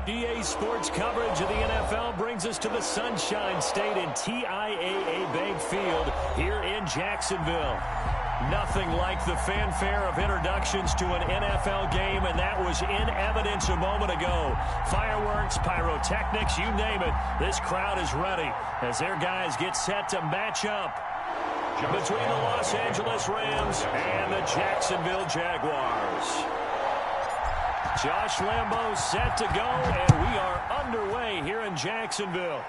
EA Sports coverage of the NFL brings us to the Sunshine State in TIAA Bank Field here in Jacksonville. Nothing like the fanfare of introductions to an NFL game, and that was in evidence a moment ago. Fireworks, pyrotechnics, you name it. This crowd is ready as their guys get set to match up between the Los Angeles Rams and the Jacksonville Jaguars. Josh Lambeau set to go, and we are underway here in Jacksonville.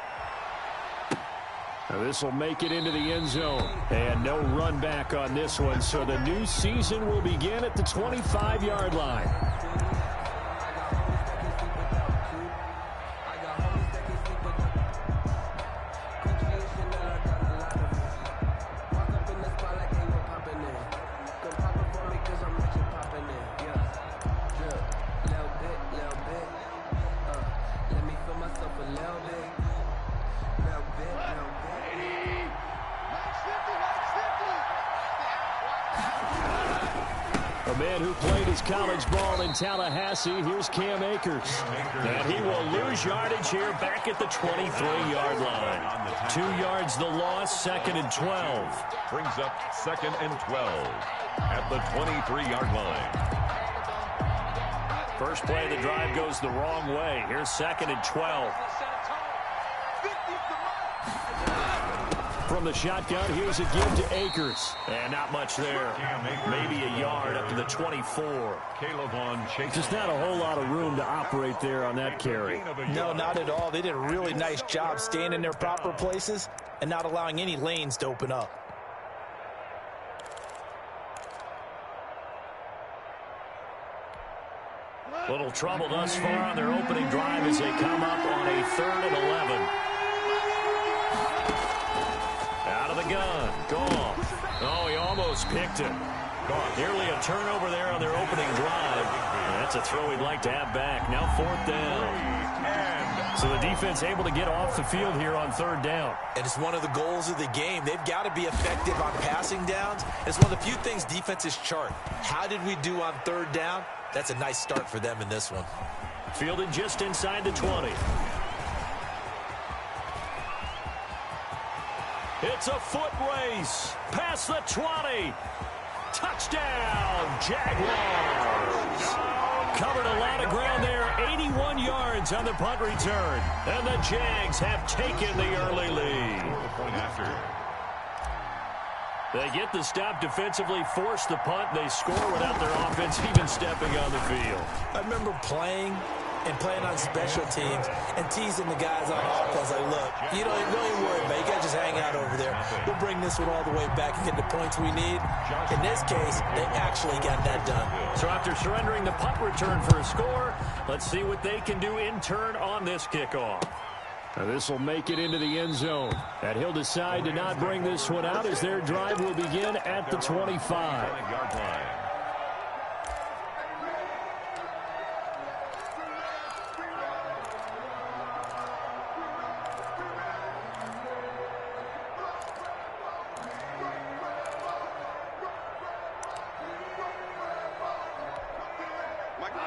This will make it into the end zone, and no run back on this one, so the new season will begin at the 25-yard line. A man who played his college ball in Tallahassee, here's Cam Akers. And he will lose yardage here back at the 23-yard line. 2 yards the loss, 2nd and 12. Brings up 2nd and 12 at the 23-yard line. First play of the drive goes the wrong way. Here's 2nd and 12. From the shotgun, here's a give to Akers. And not much there. Maybe a yard up to the 24. Just not a whole lot of room to operate there on that carry. No, not at all. They did a really nice job staying in their proper places and not allowing any lanes to open up. Little trouble thus far on their opening drive as they come up on a 3rd and 11. Out of the gun. Gone. Oh, he almost picked it. Gone. Nearly a turnover there on their opening drive. And that's a throw he'd like to have back. Now 4th down. So the defense able to get off the field here on 3rd down. And it's one of the goals of the game. They've got to be effective on passing downs. It's one of the few things defenses chart. How did we do on 3rd down? That's a nice start for them in this one. Fielded just inside the 20. It's a foot race. Past the 20. Touchdown, Jaguars. Covered a lot of ground there. 81 yards on the punt return. And the Jags have taken the early lead. They get the stop defensively, force the punt. They score without their offense even stepping on the field. I remember playing on special teams and teasing the guys on offense. Like, look, you don't worry about it. You got to just hang out over there. We'll bring this one all the way back and get the points we need. In this case, they actually got that done. So after surrendering the punt return for a score, let's see what they can do in turn on this kickoff. This will make it into the end zone. And he'll decide to not bring this one out as their drive will begin at the 25.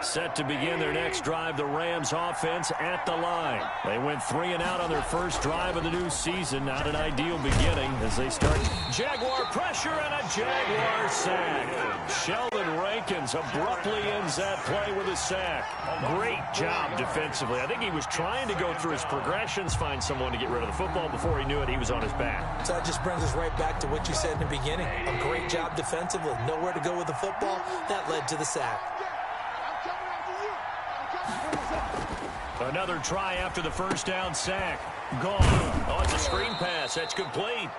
Set to begin their next drive, the Rams offense at the line. They went 3 and out on their first drive of the new season. Not an ideal beginning as they start. Jaguar pressure and a Jaguar sack. Sheldon Rankins abruptly ends that play with a sack. Great job defensively. I think he was trying to go through his progressions, find someone to get rid of the football. Before he knew it, he was on his back. So that just brings us right back to what you said in the beginning. A great job defensively. Nowhere to go with the football. That led to the sack. Another try after the first down sack. Gone. Oh, it's a screen pass. That's complete.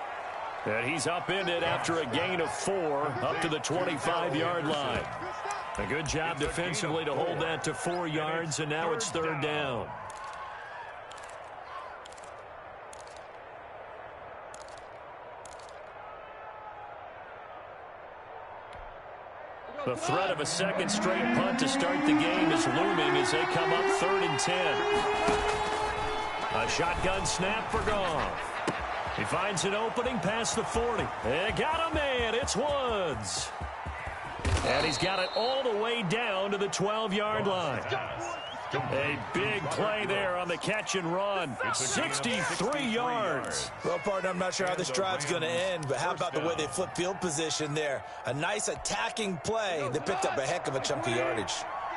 And he's upended after a gain of 4 up to the 25-yard line. A good job defensively to hold that to 4 yards, and now it's 3rd down. The threat of a second straight punt to start the game is looming as they come up 3rd and 10. A shotgun snap for Goff. He finds an opening past the 40. They got a man. It's Woods. And he's got it all the way down to the 12-yard line. A big play there on the catch and run. 63 yards. Well, partner, I'm not sure how this drive's going to end, but how about the way they flip field position there? A nice attacking play. They picked up a heck of a chunk of yardage.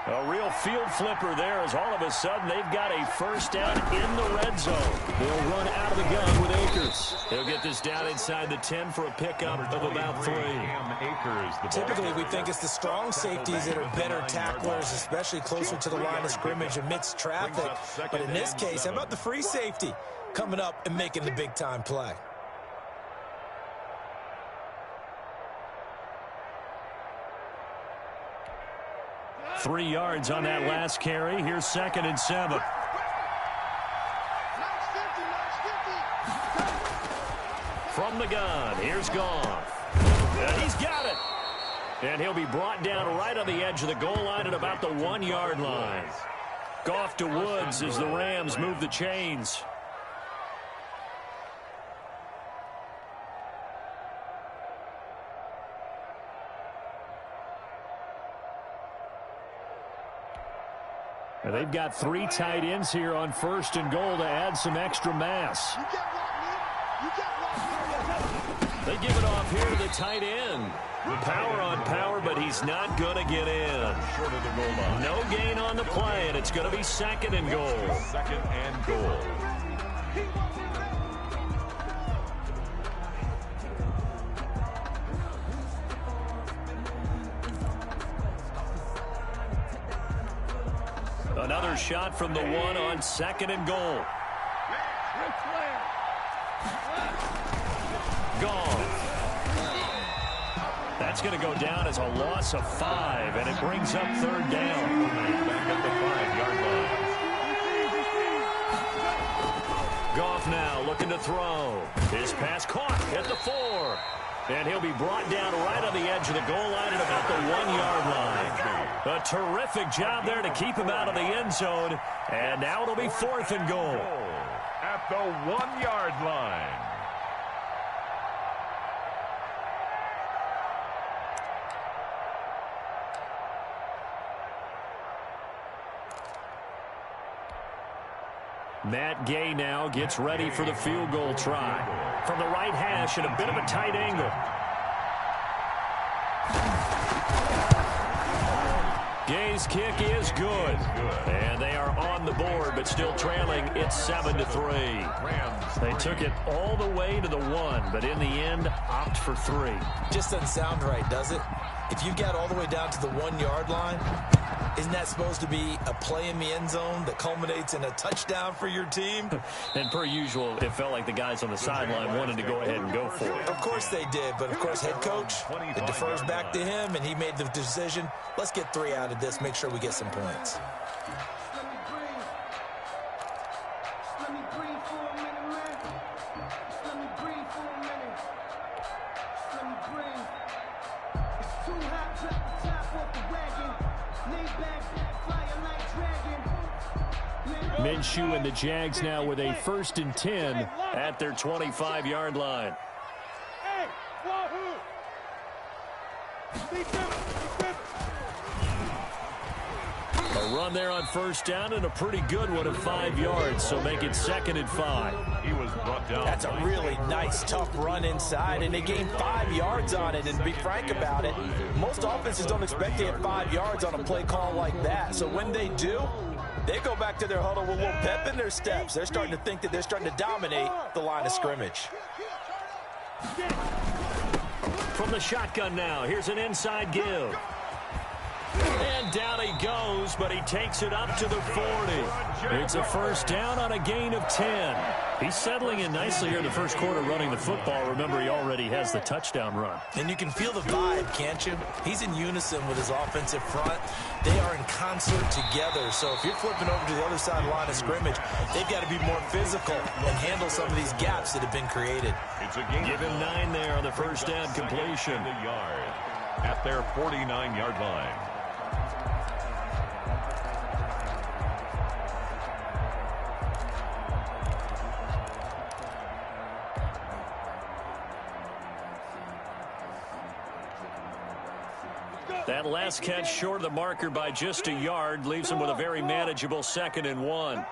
A real field flipper there as all of a sudden they've got a first down in the red zone. They'll run out of the gun with Akers. He'll get this down inside the 10 for a pickup of about 3. Typically, we think it's the strong safeties that are better tacklers, especially closer to the line of scrimmage amidst traffic. But in this case, how about the free safety coming up and making the big-time play? Three yards on that last carry. Here's 2nd and 7. From the gun, here's Goff. And he's got it. And he'll be brought down right on the edge of the goal line at about the 1-yard line. Goff to Woods as the Rams move the chains. And they've got 3 tight ends here on 1st and goal to add some extra mass. They give it off here to the tight end. Power on power, but he's not going to get in. No gain on the play, and it's going to be 2nd and goal. 2nd and goal. Another shot from the 1 on 2nd and goal. Gone. That's going to go down as a loss of 5, and it brings up 3rd down. Back at the 5-yard line. Goff now looking to throw. His pass caught at the 4. And he'll be brought down right on the edge of the goal line at about the 1-yard line. A terrific job there to keep him out of the end zone. And now it'll be 4th and goal. At the 1-yard line. Matt Gay now gets ready for the field goal try. From the right hash at a bit of a tight angle. Gay's kick is good. And they are on the board, but still trailing. It's 7-3. They took it all the way to the 1, but in the end, opt for 3. Just doesn't sound right, does it? If you got all the way down to the 1-yard line, isn't that supposed to be a play in the end zone that culminates in a touchdown for your team? And per usual, it felt like the guys on the sideline wanted to go ahead and go for it. Of course they did, but of course head coach, it defers back to him, and he made the decision. Let's get 3 out of this, make sure we get some points. Minshew and the Jags now with a 1st and 10 at their 25-yard line. A run there on 1st down and a pretty good one of 5 yards, so make it 2nd and 5. He was brought down. That's a really nice, tough run inside, and they gained 5 yards on it. And to be frank about it, most offenses don't expect to get 5 yards on a play call like that. So when they do, they go back to their huddle with a little pep in their steps. They're starting to think that they're starting to dominate the line of scrimmage. From the shotgun now, here's an inside give. And down he goes, but he takes it up to the 40. It's a 1st down on a gain of 10. He's settling in nicely here in the 1st quarter running the football. Remember, he already has the touchdown run. And you can feel the vibe, can't you? He's in unison with his offensive front. They are in concert together. So if you're flipping over to the other side of the line of scrimmage, they've got to be more physical and handle some of these gaps that have been created. Give him 9 there on the 1st down completion. At their 49-yard line. That last catch short of the marker by just a yard leaves him with a very manageable 2nd and 1. On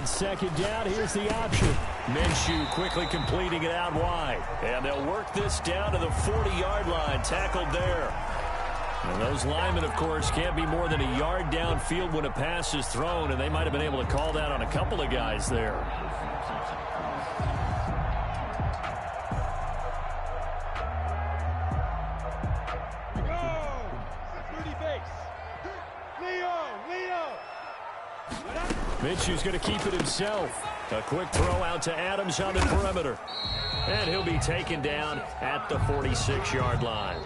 2nd down, here's the option. Minshew quickly completing it out wide. And they'll work this down to the 40-yard line, tackled there. And those linemen, of course, can't be more than a yard downfield when a pass is thrown, and they might have been able to call that on a couple of guys there. Minshew's going to keep it himself. A quick throw out to Adams on the perimeter. And he'll be taken down at the 46-yard line.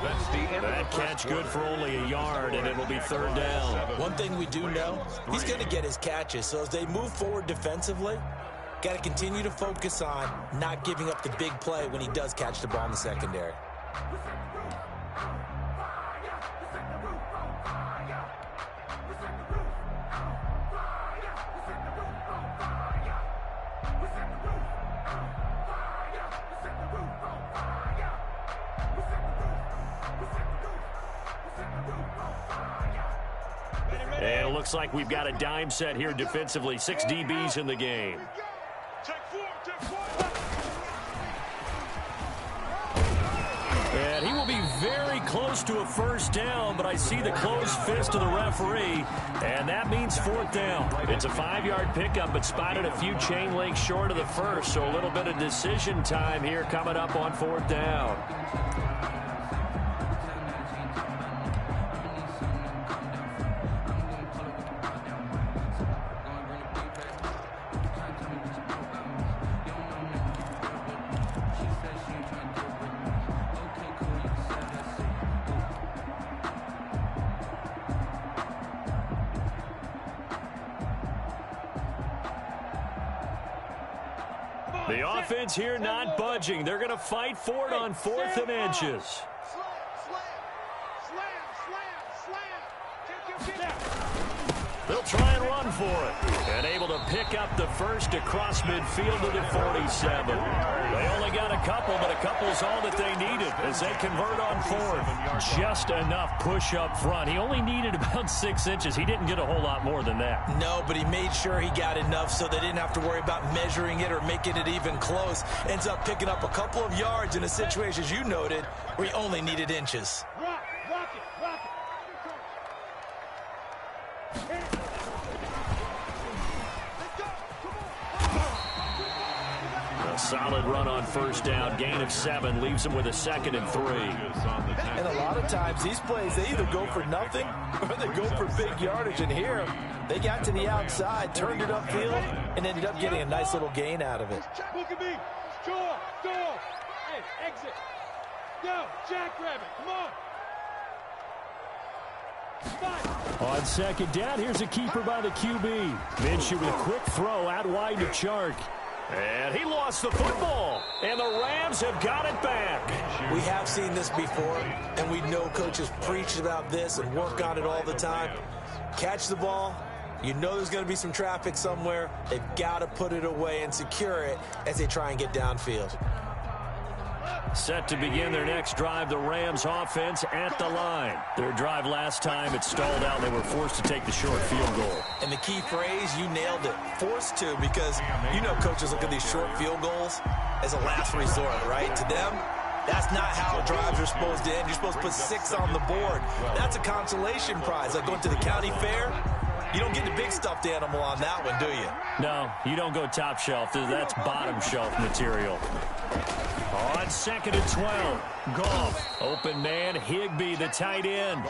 That catch good for only a yard, and it will be 3rd down. One thing we do know, he's going to get his catches. So as they move forward defensively, got to continue to focus on not giving up the big play when he does catch the ball in the secondary. And it looks like we've got a dime set here defensively. 6 DBs in the game. And he will be very close to a 1st down, but I see the closed fist of the referee, and that means 4th down. It's a 5-yard pickup, but spotted a few chain links short of the 1st, so a little bit of decision time here coming up on 4th down. The offense here not budging. They're going to fight for it on 4th and inches. They'll try and run for it. And able to pick up the 1st across midfield to the 47. They only got a couple, but a couple's all that they needed as they convert on 4th. Just enough push up front. He only needed about 6 inches. He didn't get a whole lot more than that. No, but he made sure he got enough so they didn't have to worry about measuring it or making it even close. Ends up picking up a couple of yards in a situation, as you noted, where he only needed inches. Solid run on 1st down. Gain of 7 leaves him with a 2nd and 3. And a lot of times these plays, they either go for nothing or they go for big yardage. And here, they got to the outside, turned it upfield, and ended up getting a nice little gain out of it. Look at me. Go. Hey, exit. Go. Jackrabbit. Come on. On 2nd down, here's a keeper by the QB. Minshew with a quick throw out wide to Chark. And he lost the football, and the Rams have got it back. We have seen this before, and we know coaches preach about this and work on it all the time. Catch the ball. You know there's going to be some traffic somewhere. They've got to put it away and secure it as they try and get downfield. Set to begin their next drive, the Rams offense at the line. Their drive last time, it stalled out. They were forced to take the short field goal. And the key phrase, you nailed it, forced to, because you know coaches look at these short field goals as a last resort, right? To them, that's not how drives are supposed to end. You're supposed to put 6 on the board. That's a consolation prize. Like going to the county fair, you don't get the big stuffed animal on that one, do you? No, you don't go top shelf. That's bottom shelf material. On 2nd and 12, Goff, open man, Higbee, the tight end.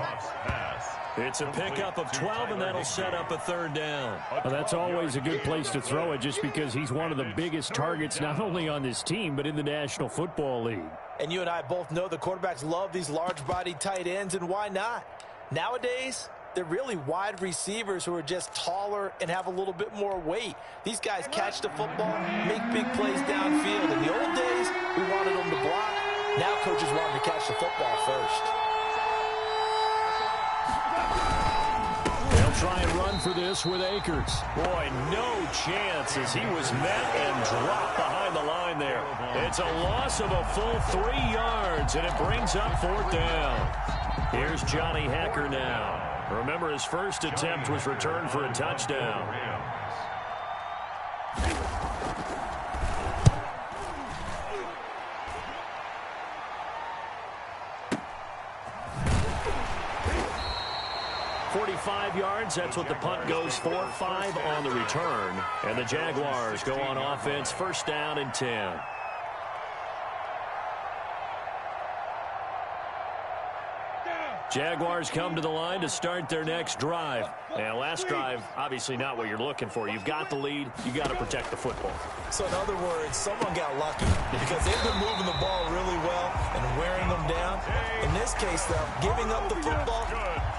It's a pickup of 12, and that'll set up a 3rd down. Well, that's always a good place to throw it just because he's one of the biggest targets not only on this team but in the National Football League. And you and I both know the quarterbacks love these large-bodied tight ends, and why not? Nowadays, they're really wide receivers who are just taller and have a little bit more weight. These guys catch the football, make big plays downfield. In the old days, we wanted them to block. Now coaches want them to catch the football first. They'll try and run run for this with Akers. Boy, no chance as he was met and dropped behind the line there. It's a loss of a full 3 yards, and it brings up 4th down. Here's Johnny Hekker now. Remember, his first attempt was returned for a touchdown. Yards. That's what the punt goes for. 5 on the return. And the Jaguars go on offense, 1st down and 10. Jaguars come to the line to start their next drive. And last drive, obviously not what you're looking for. You've got the lead. You've got to protect the football. So in other words, someone got lucky because they've been moving the ball really well and wearing them down. In this case, though, giving up the football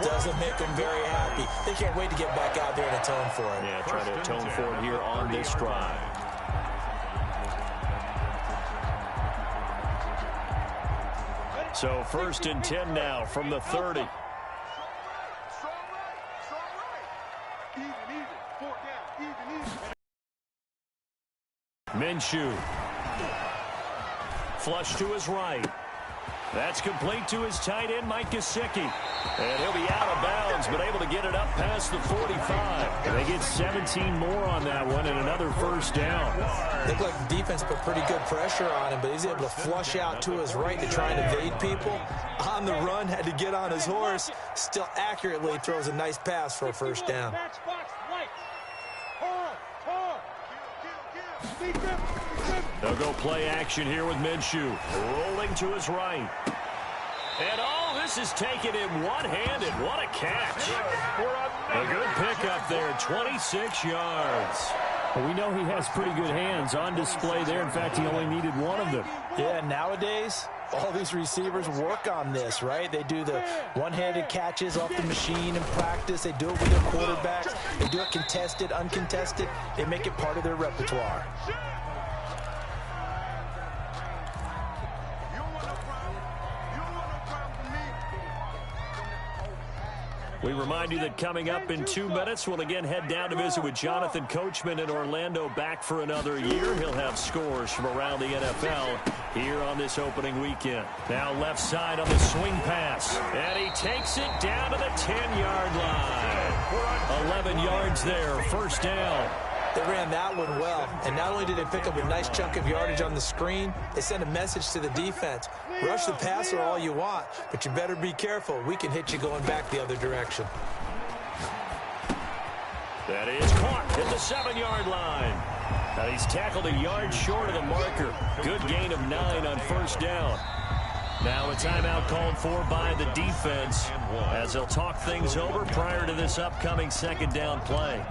doesn't make them very happy. They can't wait to get back out there and atone for it. Yeah, try to atone for it here on this drive. So 1st and 10 now from the 30. Minshew. Flush to his right. That's complete to his tight end, Mike Gesicki. And he'll be out of bounds, but able to get it up past the 45. And they get 17 more on that one and another 1st down. Looked like the defense put pretty good pressure on him, but he's able to flush out to his right to try and evade people. On the run, had to get on his horse. Still accurately throws a nice pass for a 1st down. They'll go play action here with Minshew. Rolling to his right. And this is taken in one-handed. What a catch. A good pickup there, 26 yards. Well, we know he has pretty good hands on display there. In fact, he only needed one of them. Yeah, nowadays, all these receivers work on this, right? They do the one-handed catches off the machine in practice. They do it with their quarterbacks. They do it contested, uncontested. They make it part of their repertoire. We remind you that coming up in 2 minutes, we'll again head down to visit with Jonathan Coachman in Orlando, back for another year. He'll have scores from around the NFL here on this opening weekend. Now left side on the swing pass, and he takes it down to the 10-yard line. 11 yards there, 1st down. They ran that one well, and not only did they pick up a nice chunk of yardage on the screen, they sent a message to the defense. Rush the passer all you want, but you better be careful. We can hit you going back the other direction. That is caught at the 7-yard line. Now he's tackled a yard short of the marker. Good gain of 9 on 1st down. Now a timeout called for by the defense as they'll talk things over prior to this upcoming 2nd down play.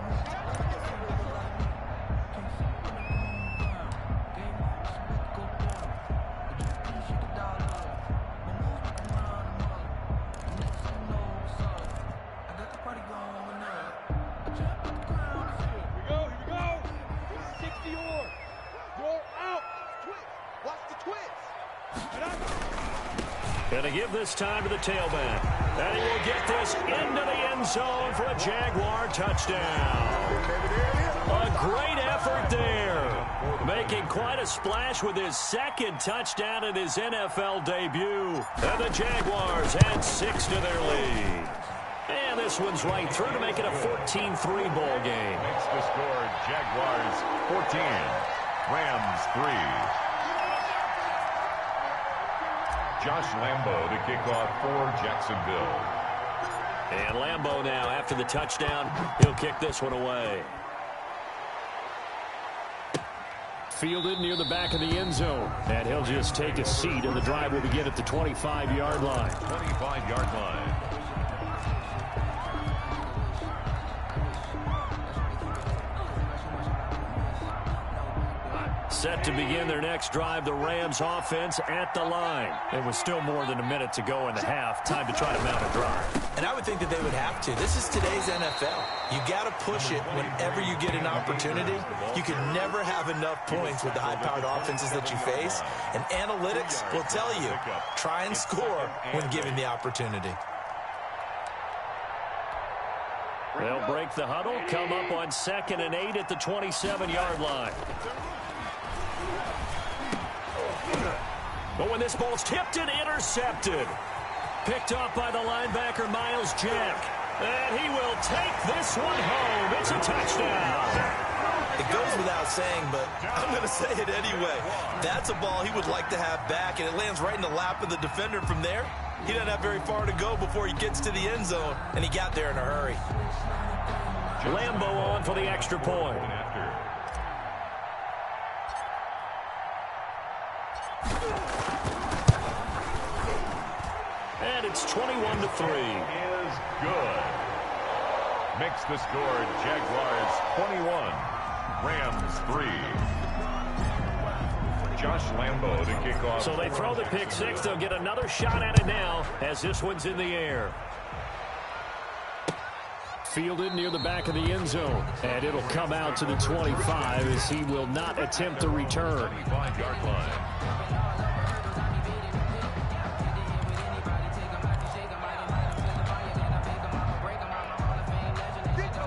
This time to the tailback. And he will get this into the end zone for a Jaguar touchdown. A great effort there. Making quite a splash with his 2nd touchdown in his NFL debut. And the Jaguars add 6 to their lead. And this one's right through to make it a 14-3 ball game. Makes the score Jaguars 14, Rams 3. Josh Lambo to kick off for Jacksonville. And Lambo now, after the touchdown, he'll kick this one away. Fielded near the back of the end zone. And he'll just take a seat, and the drive will begin at the 25-yard line. 25-yard line. Set to begin their next drive, the Rams offense at the line. And with still more than a minute to go in the half, time to try to mount a drive. And I would think that they would have to. This is today's NFL. You got to push it whenever you get an opportunity. You can never have enough points with the high-powered offenses that you face. And analytics will tell you, try and score when given the opportunity. They'll break the huddle, come up on 2nd and 8 at the 27-yard line. But when this ball's tipped and intercepted. Picked off by the linebacker, Miles Jack. And he will take this one home. It's a touchdown. It goes without saying, but I'm going to say it anyway. That's a ball he would like to have back, and it lands right in the lap of the defender from there. He doesn't have very far to go before he gets to the end zone, and he got there in a hurry. Lambo on for the extra point. And it's 21-3. Is good. Makes the score Jaguars 21, Rams 3. Josh Lambo to kick off. So they throw the pick six. They'll get another shot at it now as this one's in the air. Fielded near the back of the end zone. And it'll come out to the 25 as he will not attempt to return. 25-yard line.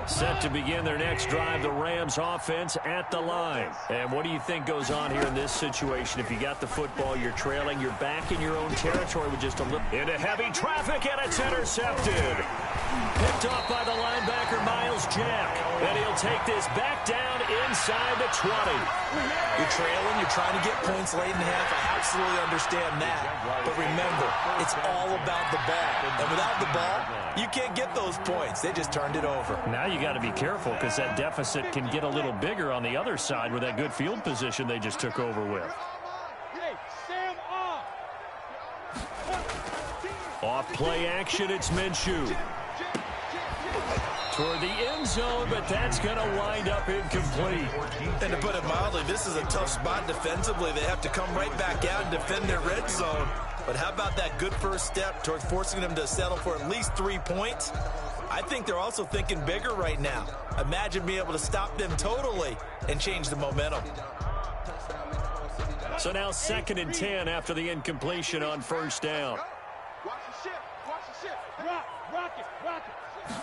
Set to begin their next drive, the Rams offense at the line. And what do you think goes on here in this situation? If you got the football, you're trailing, you're back in your own territory with just a little into heavy traffic, and it's intercepted. Picked off by the linebacker, Miles Jack. And he'll take this back down inside the 20. You're trailing, you're trying to get points late in the half. I absolutely understand that. But remember, it's all about the ball. And without the ball, you can't get those points. They just turned it over. Now you got to be careful because that deficit can get a little bigger on the other side with that good field position they just took over with. Off play action, it's Minshew. Toward the end zone, but that's going to wind up incomplete. And to put it mildly, this is a tough spot defensively. They have to come right back out and defend their red zone. But how about that good first step towards forcing them to settle for at least 3 points? I think they're also thinking bigger right now. Imagine being able to stop them totally and change the momentum. So now 2nd and 10 after the incompletion on first down. Watch the ship. Watch the ship. Rock it.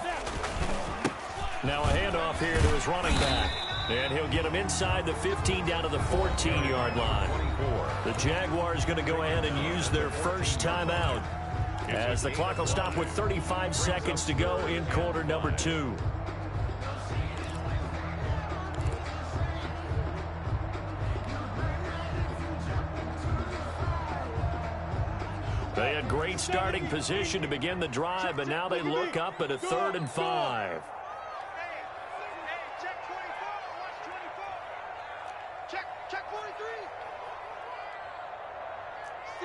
Snap. Now a handoff here to his running back. And he'll get him inside the 15 down to the 14-yard line. The Jaguars going to go ahead and use their first timeout as the clock will stop with 35 seconds to go in quarter number 2. They had great starting position to begin the drive, but now they look up at a 3rd and 5. Check 43.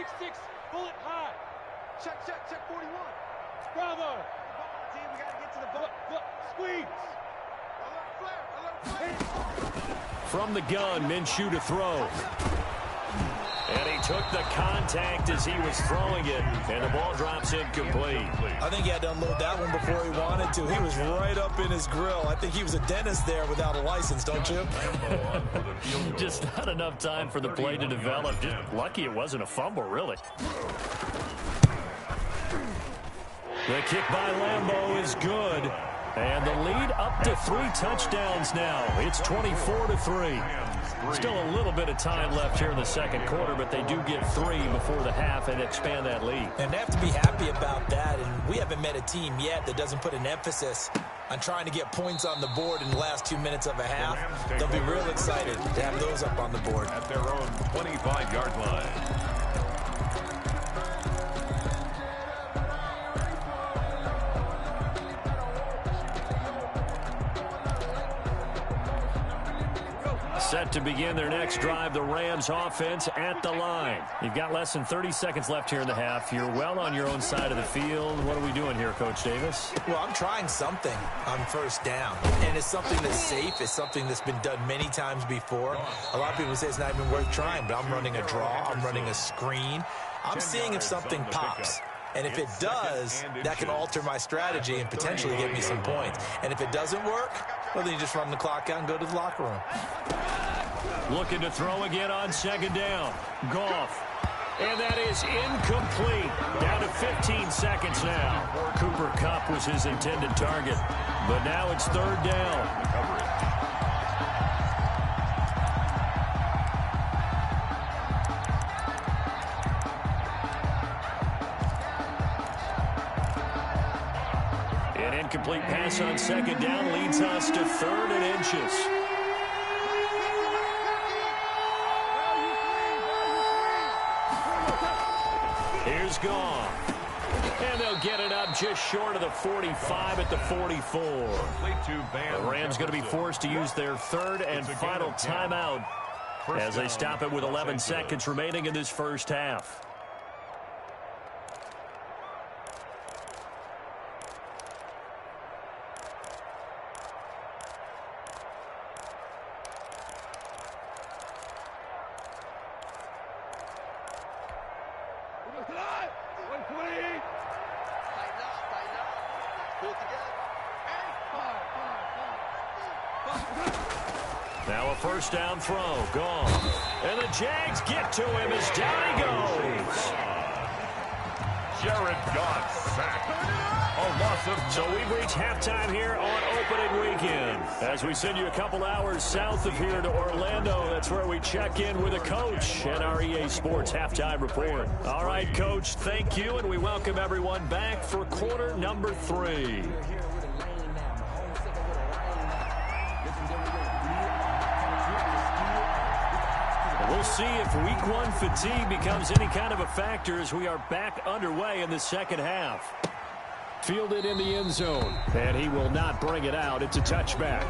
6-6, bullet high. Check 41. Bravo. Team, we got to get to the ball. Squeeze. Alert flare. From the gun, Minshew to throw. And he took the contact as he was throwing it, and the ball drops incomplete. I think he had to unload that one before he wanted to. He was right up in his grill. I think he was a dentist there without a license, don't you? Just not enough time for the play to develop. Just lucky it wasn't a fumble, really. The kick by Lambo is good. And the lead up to 3 touchdowns now. It's 24-3. Still a little bit of time left here in the second quarter, but they do get 3 before the half and expand that lead. And they have to be happy about that. And we haven't met a team yet that doesn't put an emphasis on trying to get points on the board in the last 2 minutes of a half. They'll be real excited to have those up on the board. At their own 25-yard line. Set to begin their next drive, the Rams offense at the line. You've got less than 30 seconds left here in the half. You're well on your own side of the field. What are we doing here, Coach Davis? Well, I'm trying something on first down. And it's something that's safe. It's something that's been done many times before. A lot of people say it's not even worth trying, but I'm running a draw. I'm running a screen. I'm seeing if something pops. And if it does, that can alter my strategy and potentially get me some points. And if it doesn't work, well, then you just run the clock out and go to the locker room. Looking to throw again on 2nd down. Goff. And that is incomplete. Down to 15 seconds now. Cooper Kupp was his intended target. But now it's third down. An incomplete pass on second down leads us to 3rd and inches. Here's Gone. And they'll get it up just short of the 45 at the 44. The Rams going to be forced to use their 3rd and final timeout as they stop it with 11 seconds remaining in this first half. Now a first down throw, gone. And the Jags get to him as down he goes. Jared got sacked. A loss of... So we've reached halftime here on opening weekend. As we send you a couple hours south of here to Orlando, that's where we check in with a coach at our EA Sports Halftime Report. All right, Coach, thank you, and we welcome everyone back for quarter number 3. We'll see if week 1 fatigue becomes any kind of a factor as we are back underway in the second half. Fielded in the end zone, and he will not bring it out. It's a touchback.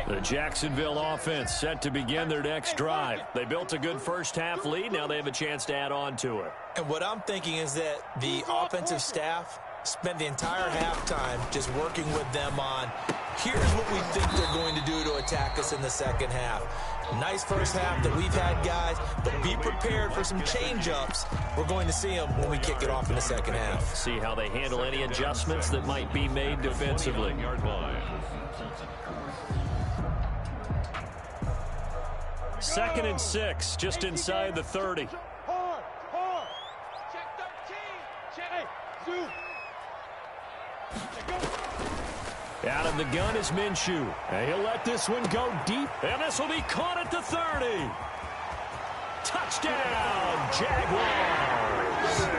The Jacksonville offense set to begin their next drive. They built a good first half lead. Now they have a chance to add on to it. And what I'm thinking is that the offensive staff spent the entire halftime just working with them on, here's what we think they're going to do to attack us in the second half. Nice first half that we've had, guys, but be prepared for some change-ups. We're going to see them when we kick it off in the second half. See how they handle any adjustments that might be made defensively. 2nd and 6, just inside the 30. Hard. Check 13. Check. Zoom. Out of the gun is Minshew. And he'll let this one go deep. And this will be caught at the 30. Touchdown, Jaguars.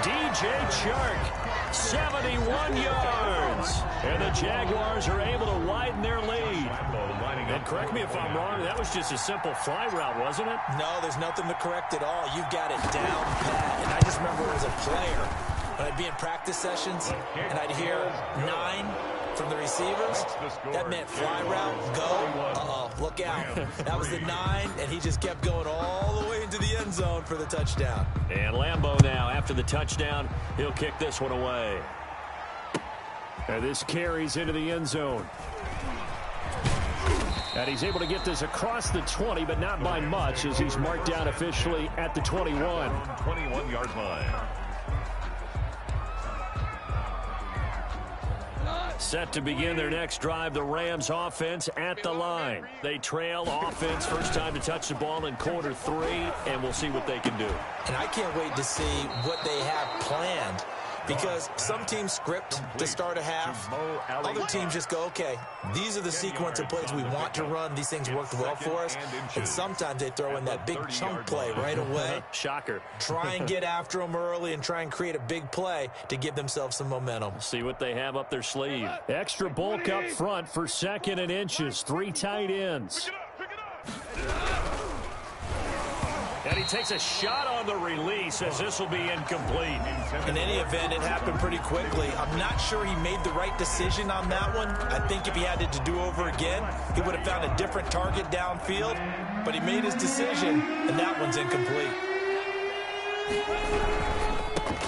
DJ Chark, 71 yards. And the Jaguars are able to widen their lead. And correct me if I'm wrong, that was just a simple fly route, wasn't it? No, there's nothing to correct at all. You've got it down pat. And I just remember as a player, when I'd be in practice sessions, and I'd hear 9 from the receivers, that meant fly route, go, uh-oh, look out. That was the 9, and he just kept going all the way into the end zone for the touchdown. And Lambeau now, after the touchdown, he'll kick this one away. And this carries into the end zone. And he's able to get this across the 20, but not by much, as he's marked down officially at the 21. 21-yard line. Set to begin their next drive, the Rams offense at the line. They trail offense, first time to touch the ball in quarter 3, and we'll see what they can do. And I can't wait to see what they have planned, because some teams script to start a half. Other teams just go, okay, these are the sequence of plays we want to run. These things worked well for us. And sometimes they throw in that big chunk play right away. Shocker. Try and get after them early and try and create a big play to give themselves some momentum. See what they have up their sleeve. Extra bulk up front for 2nd and inches. 3 tight ends. And he takes a shot on the release as this will be incomplete. In any event, it happened pretty quickly. I'm not sure he made the right decision on that one. I think if he had it to do over again, he would have found a different target downfield. But he made his decision, and that one's incomplete.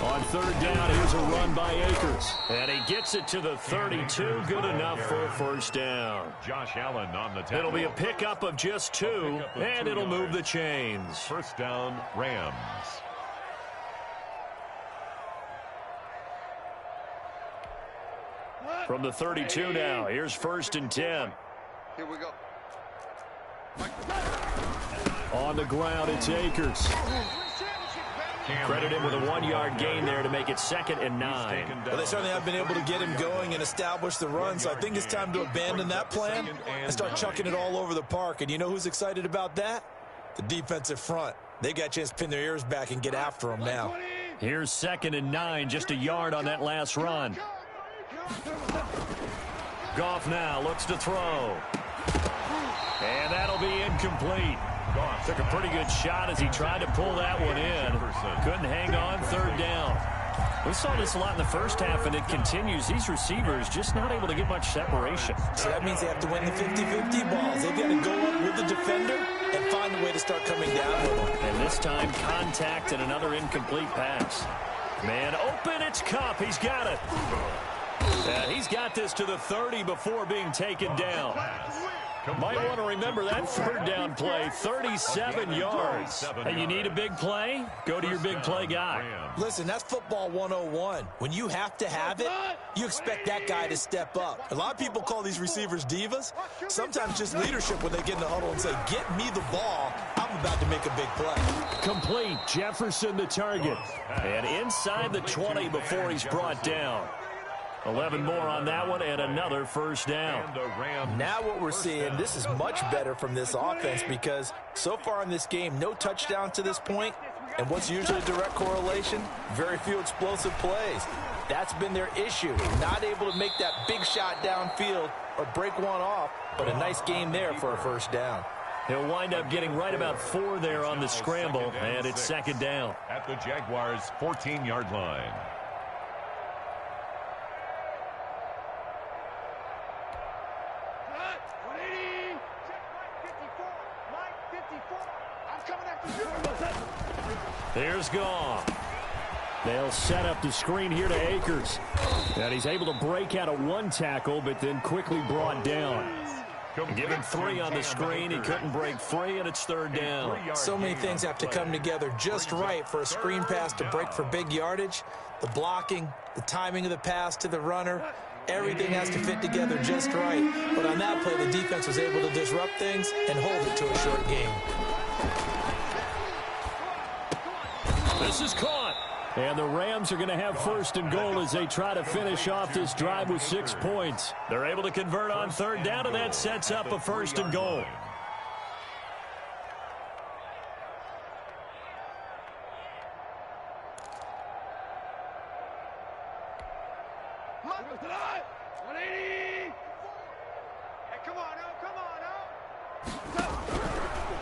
On third down, here's a run by Akers. And he gets it to the 32. Good enough for a first down. Josh Allen on the tackle. It'll be a pickup of just 2, and it'll move the chains. First down, Rams. From the 32 now, here's 1st and 10. Here we go. On the ground, it's Akers. Credit him with a 1-yard gain there to make it 2nd and 9. Well, they certainly have been able to get him going and establish the run, so I think it's time to abandon that plan and start chucking it all over the park. And you know who's excited about that? The defensive front. They got a chance to pin their ears back and get after him now. Here's 2nd and 9, just a yard on that last run. Goff now looks to throw. And that'll be incomplete. Took a pretty good shot as he tried to pull that one in. Couldn't hang on, 3rd down. We saw this a lot in the first half, and it continues. These receivers just not able to get much separation. So that means they have to win the 50-50 balls. They've got to go up with the defender and find a way to start coming down with them. And this time, contact and another incomplete pass. Man open, it's Kupp. He's got it. He's got this to the 30 before being taken down. Might want to remember that 3rd down play, 37 yards. Hey, you need a big play? Go to your big play guy. Listen, that's football 101. When you have to have it, you expect that guy to step up. A lot of people call these receivers divas. Sometimes just leadership when they get in the huddle and say, get me the ball. I'm about to make a big play. Complete. Jefferson the target. And inside the 20 before he's brought down. 11 more on that one and another first down. Now what we're seeing, this is much better from this offense because so far in this game, no touchdowns to this point. And what's usually a direct correlation? Very few explosive plays. That's been their issue. Not able to make that big shot downfield or break one off, but a nice game there for a first down. He'll wind up getting right about 4 there on the scramble, and it's 2nd down. At the Jaguars' 14-yard line. Here's Goff. They'll set up the screen here to Akers. And he's able to break out of 1 tackle, but then quickly brought down. Given 3 on the screen, he couldn't break free, and it's 3rd down. So many things have to come together just right for a screen pass to break for big yardage. The blocking, the timing of the pass to the runner, everything has to fit together just right. But on that play, the defense was able to disrupt things and hold it to a short game. This is caught. And the Rams are going to have 1st and goal as they try to finish off this drive with 6 points. They're able to convert on 3rd down, and that sets up a 1st and goal.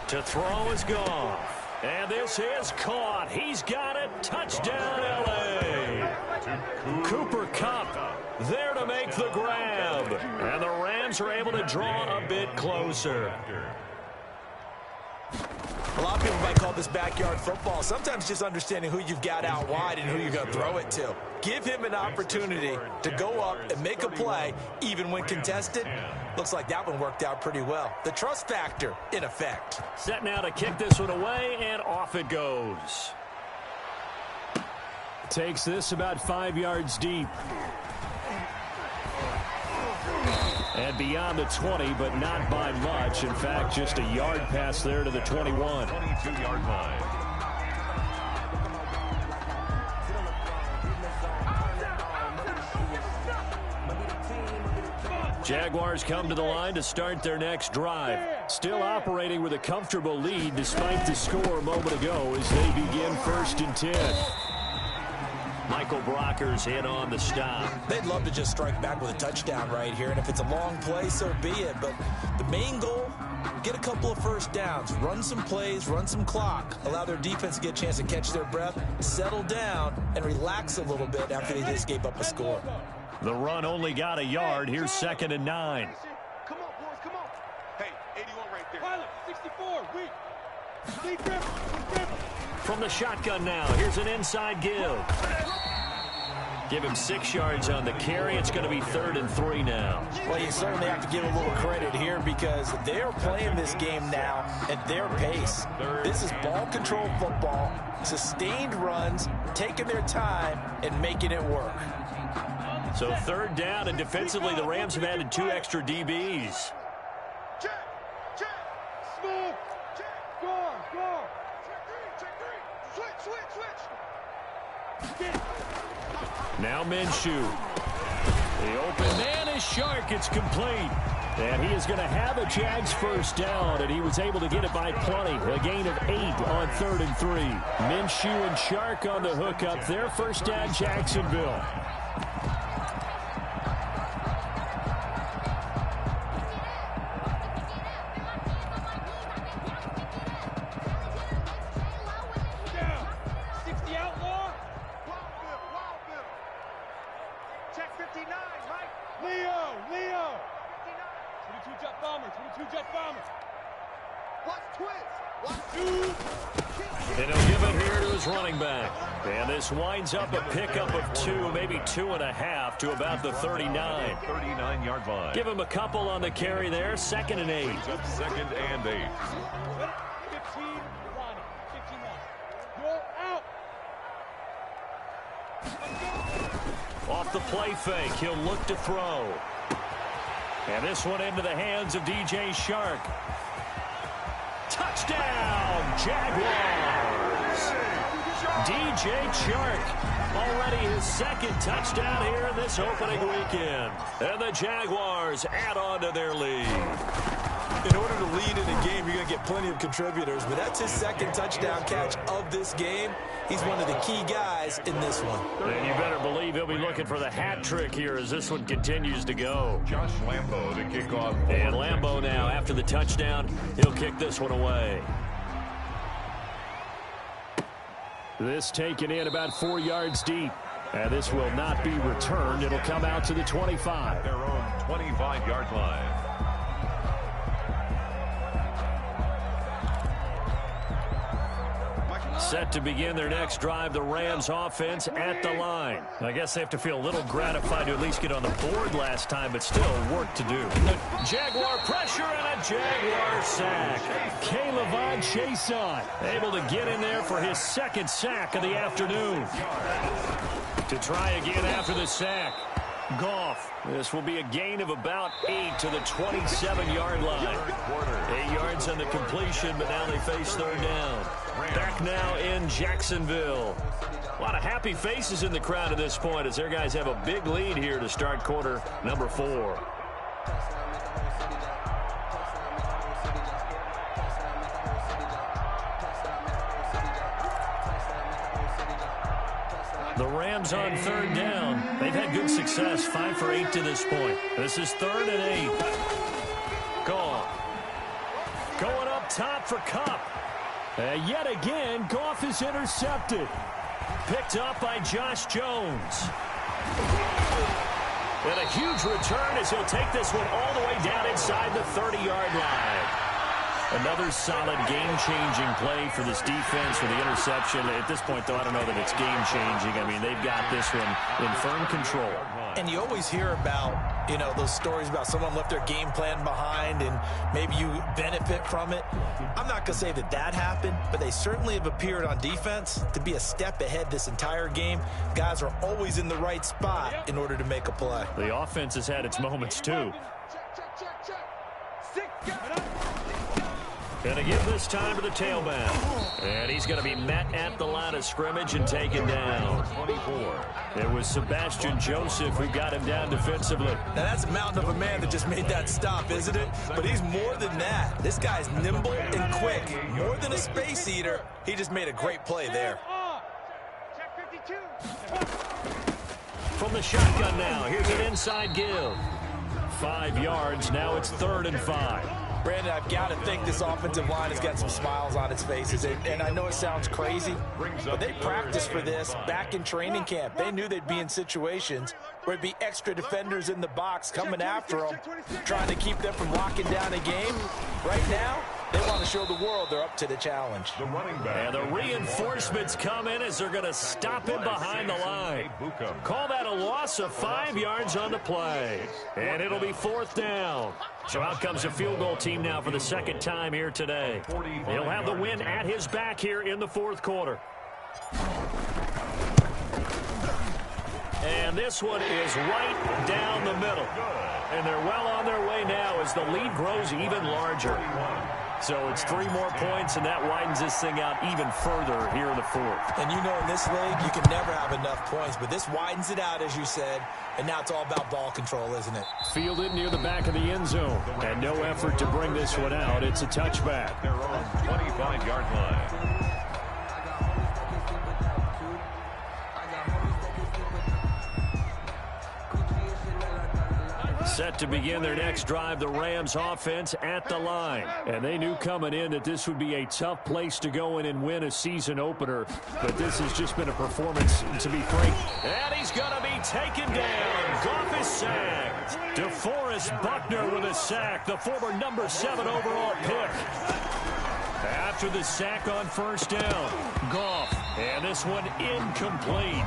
To throw is Goff. And this is caught. He's got it. Touchdown, L.A. Cooper Kupp there to make the grab. And the Rams are able to draw a bit closer. A lot of people might call this backyard football. Sometimes just understanding who you've got out wide and who you're going to throw it to. Give him an opportunity to go up and make a play, even when contested. Looks like that one worked out pretty well. The trust factor in effect. Set now to kick this one away, and off it goes. Takes this about 5 yards deep. And beyond the 20, but not by much. In fact, just a yard pass there to the 21. 22-yard line. Jaguars come to the line to start their next drive. Still operating with a comfortable lead despite the score a moment ago as they begin 1st and 10. Michael Brocker's in on the stop. They'd love to just strike back with a touchdown right here, and if it's a long play, so be it. But the main goal, get a couple of first downs, run some plays, run some clock, allow their defense to get a chance to catch their breath, settle down, and relax a little bit after they just gave up a score. The run only got a yard. Here's 2nd and 9. Come on, boys, come on. Hey, 81 right there. Pilot, 64, weak. Lee Griffin, From the shotgun now, here's an inside give. Give him 6 yards on the carry. It's going to be 3rd and 3 now. Well, you certainly have to give a little credit here because they're playing this game now at their pace. This is ball control football, sustained runs, taking their time, and making it work. So 3rd down, and defensively, the Rams have added 2 extra DBs. Check. Smooth. Check. Go. Check 3. Switch. Get it. Now Minshew. The open man is Shark. It's complete. And he is going to have a Jags first down, and he was able to get it by plenty. A gain of 8 on 3rd and 3. Minshew and Shark on the hookup. Their first down, Jacksonville. And he'll give it here to his running back. And this winds up a pickup of 2, maybe 2.5 to about the 39. 39-yard line. Give him a couple on the carry there. 2nd and 8. 2nd and 8. 15, Ronnie. 51. You're out. Off the play fake, he'll look to throw. And this one into the hands of DJ Shark. Touchdown, Jaguars! DJ Shark, already his 2nd touchdown here in this opening weekend. And the Jaguars add on to their lead. In order to lead in a game, you're going to get plenty of contributors, but that's his 2nd touchdown catch of this game. He's one of the key guys in this one. And you better believe he'll be looking for the hat trick here as this one continues to go. Josh Lambo to kick off. And Lambo now, after the touchdown, he'll kick this one away. This taken in about 4 yards deep. And this will not be returned. It'll come out to the 25. Their own 25-yard line. Set to begin their next drive, the Rams offense at the line. I guess they have to feel a little gratified to at least get on the board last time, but still work to do. Jaguar pressure and a Jaguar sack. K'Lavon Chaisson able to get in there for his 2nd sack of the afternoon. To try again after the sack. Goff. This will be a gain of about 8 to the 27-yard line. 8 yards on the completion, but now they face 3rd down. Back now in Jacksonville. A lot of happy faces in the crowd at this point as their guys have a big lead here to start quarter number 4. The Rams on 3rd down. They've had good success, 5 for 8 to this point. This is 3rd and 8. Goff. Going up top for Kupp. Yet again, Goff is intercepted. Picked up by Josh Jones. And a huge return as he'll take this one all the way down inside the 30-yard line. Another solid game-changing play for this defense with the interception. At this point, though, I don't know that it's game-changing. I mean, they've got this one in firm control. And you always hear about, those stories about someone left their game plan behind and maybe you benefit from it. I'm not going to say that that happened, but they certainly have appeared on defense to be a step ahead this entire game. Guys are always in the right spot in order to make a play. The offense has had its moments, too. Gonna give this time to the tailback. And he's going to be met at the line of scrimmage and taken down. 24. It was Sebastian Joseph who got him down defensively. Now that's a mountain of a man that just made that stop, isn't it? But he's more than that. This guy's nimble and quick. More than a space eater. He just made a great play there. Check 52. From the shotgun now, here's an inside give. 5 yards, now it's 3rd and 5. Brandon, I've got to think this offensive line has got some smiles on its faces. And I know it sounds crazy, but they practiced for this back in training camp. They knew they'd be in situations where it'd be extra defenders in the box coming after them, trying to keep them from locking down a game. Right now, They want to show the world they're up to the challenge. The running back. And the reinforcements come in as they're going to stop him behind the line. Call that a loss of 5 yards on the play. And it'll be 4th down. So out comes a field goal team now for the second time here today. He'll have the win at his back here in the 4th quarter. And this one is right down the middle. And they're well on their way now as the lead grows even larger. So it's 3 more points, and that widens this thing out even further here in the 4th. And you know in this league, you can never have enough points, but this widens it out, as you said, and now it's all about ball control, isn't it? Fielded near the back of the end zone, and no effort to bring this one out. It's a touchback. Their own 25-yard line. Set to begin their next drive, the Rams offense at the line. And they knew coming in that this would be a tough place to go in and win a season opener. But this has just been a performance, to be frank. And he's going to be taken down. Goff is sacked. DeForest Buckner with a sack, the former number 7 overall pick. After the sack on 1st down, Goff. And this one incomplete.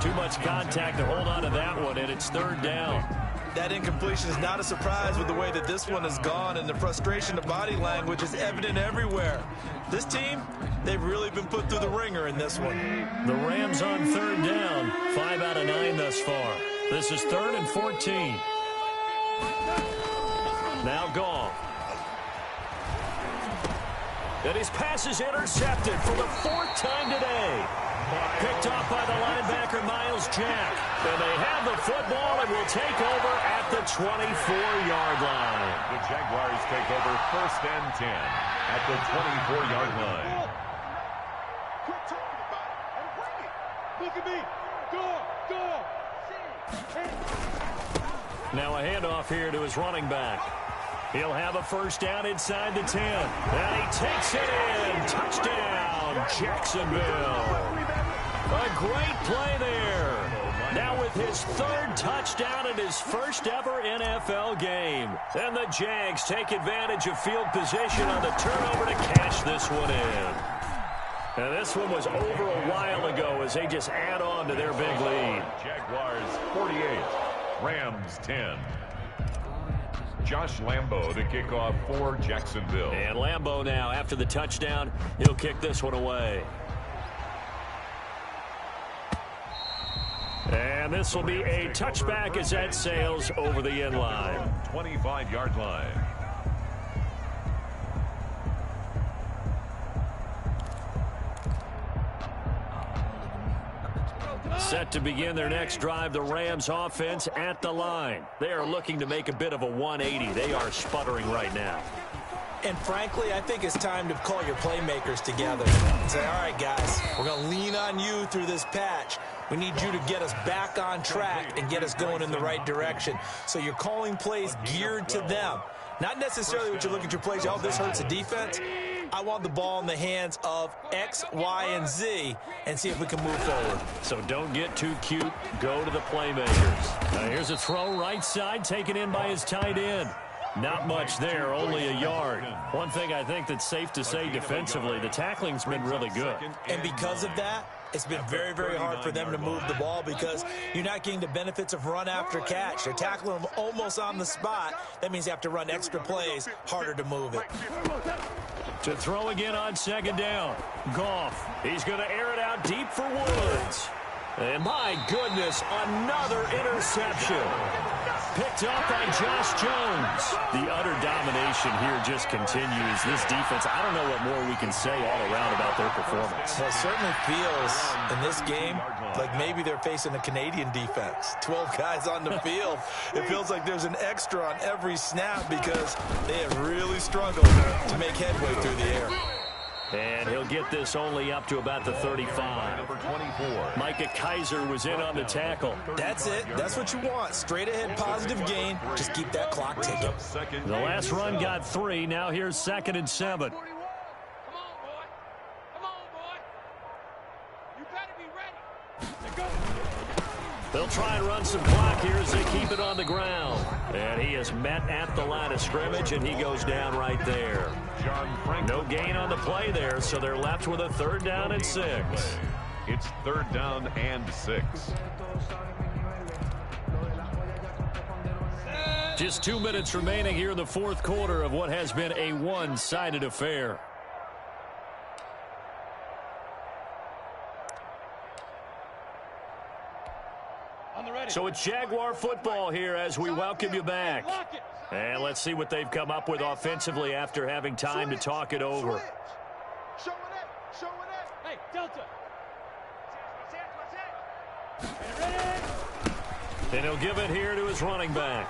Too much contact to hold on to that one, and it's 3rd down. That incompletion is not a surprise with the way that this one has gone, and the frustration of body language is evident everywhere. This team, they've really been put through the ringer in this one. The Rams on 3rd down, 5 out of 9 thus far. This is 3rd and 14. Now Goff. And his pass is intercepted for the 4th time today. Picked off by the linebacker, Miles Jack. And they have the football and will take over at the 24-yard line. The Jaguars take over 1st and 10 at the 24-yard line. Quit talking about it and bring it. Look at me. Go. Now a handoff here to his running back. He'll have a 1st down inside the 10. And he takes it in. Touchdown, Jacksonville. A great play there. Now with his 3rd touchdown in his 1st ever NFL game. And the Jags take advantage of field position on the turnover to cash this one in. And this one was over a while ago as they just add on to their big lead. Jaguars 48, Rams 10. Josh Lambo to kick off for Jacksonville. And Lambo now, after the touchdown, he'll kick this one away. And this will be a touchback as that sails over the end line. 25-yard line. Set to begin their next drive, the Rams offense at the line. They are looking to make a bit of a 180. They are sputtering right now. And frankly, I think it's time to call your playmakers together and say, all right, guys, we're going to lean on you through this patch. We need you to get us back on track and get us going in the right direction. So you're calling plays geared to them. Not necessarily what you look at your plays, oh, this hurts the defense. I want the ball in the hands of X, Y, and Z and see if we can move forward. So don't get too cute. Go to the playmakers. Now here's a throw right side taken in by his tight end. Not much there, only a yard. One thing I think that's safe to say defensively, the tackling's been really good. And because of that, it's been very, very hard for them to move the ball because you're not getting the benefits of run after catch. They're tackling them almost on the spot. That means you have to run extra plays, harder to move it. To throw again on 2nd down. Goff. He's going to air it out deep for Woods. And my goodness, another interception. Picked up by Josh Jones. The utter domination here just continues. This defense, I don't know what more we can say all around about their performance. Well, it certainly feels in this game like maybe they're facing a Canadian defense. 12 guys on the field. It feels like there's an extra on every snap because they have really struggled to make headway through the air. And he'll get this only up to about the 35. Number 24. Micah Kaiser was in on the tackle. That's it. That's what you want. Straight ahead, positive gain. Just keep that clock ticking. The last run got 3. Now here's 2nd and 7. Come on, boy. Come on, boy. You better be ready. The They'll try and run some clock here as they keep it on the ground. And he is met at the line of scrimmage, and he goes down right there. No gain on the play there, so they're left with a 3rd down and 6. It's 3rd down and 6. Just 2 minutes remaining here in the 4th quarter of what has been a one-sided affair. So it's Jaguar football here as we welcome you back. And let's see what they've come up with offensively after having time to talk it over. Hey, Delta. And he'll give it here to his running back.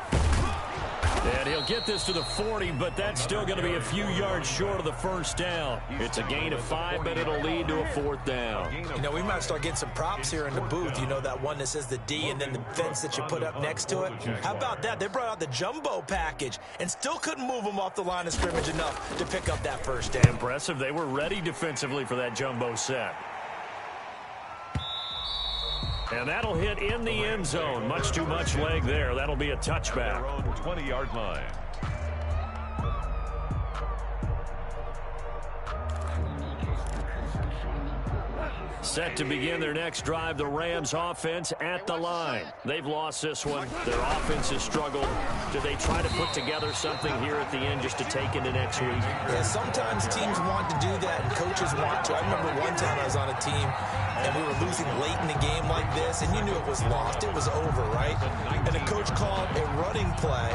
And he'll get this to the 40, but that's still going to be a few yards short of the 1st down. It's a gain of 5, but it'll lead to a 4th down. You know, we might start getting some props here in the booth. You know, that one that says the D and then the fence that you put up next to it. How about that? They brought out the jumbo package and still couldn't move them off the line of scrimmage enough to pick up that 1st down. Impressive. They were ready defensively for that jumbo set. And that'll hit in the end zone. Much too much leg there. That'll be a touchback. 20-yard line. Set to begin their next drive, the Rams offense at the line. They've lost this one. Their offense has struggled. Do they try to put together something here at the end just to take into next week? Yeah, sometimes teams want to do that and coaches want to. I remember one time I was on a team and we were losing late in the game like this, and you knew it was lost. It was over, right? And the coach called a running play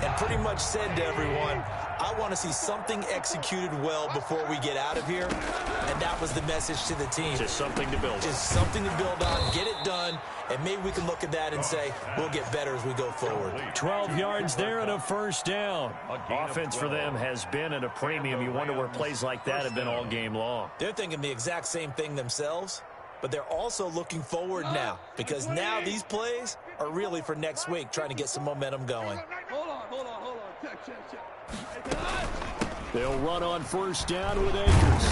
and pretty much said to everyone, I want to see something executed well before we get out of here. And that was the message to the team. Just something to build on. Just something to build on, get it done, and maybe we can look at that and say, we'll get better as we go forward. 12 yards there and a 1st down. Offense for them has been at a premium. You wonder where plays like that have been all game long. They're thinking the exact same thing themselves, but they're also looking forward now, because now these plays are really for next week, trying to get some momentum going. Hold on. Check. They'll run on 1st down with Akers.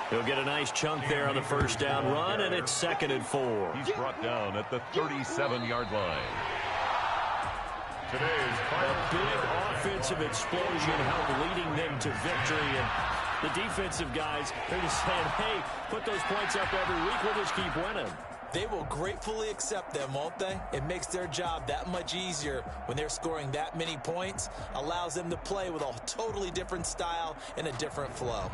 He'll get a nice chunk there on the 1st down run, and it's 2nd and 4. He's brought down at the 37-yard line. Today's a big offensive explosion helped leading them to victory, and the defensive guys, they're just saying, hey, put those points up every week, we'll just keep winning. They will gratefully accept them, won't they? It makes their job that much easier when they're scoring that many points, allows them to play with a totally different style and a different flow.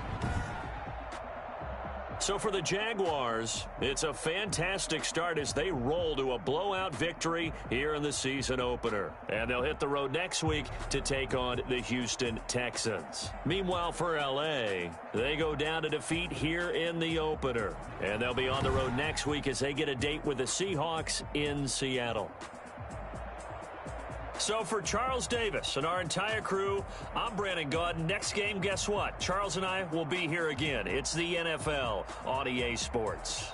So for the Jaguars, it's a fantastic start as they roll to a blowout victory here in the season opener. And they'll hit the road next week to take on the Houston Texans. Meanwhile, for L.A., they go down to defeat here in the opener. And they'll be on the road next week as they get a date with the Seahawks in Seattle. So for Charles Davis and our entire crew, I'm Brandon Gaudin. Next game, guess what? Charles and I will be here again. It's the NFL on EA Sports.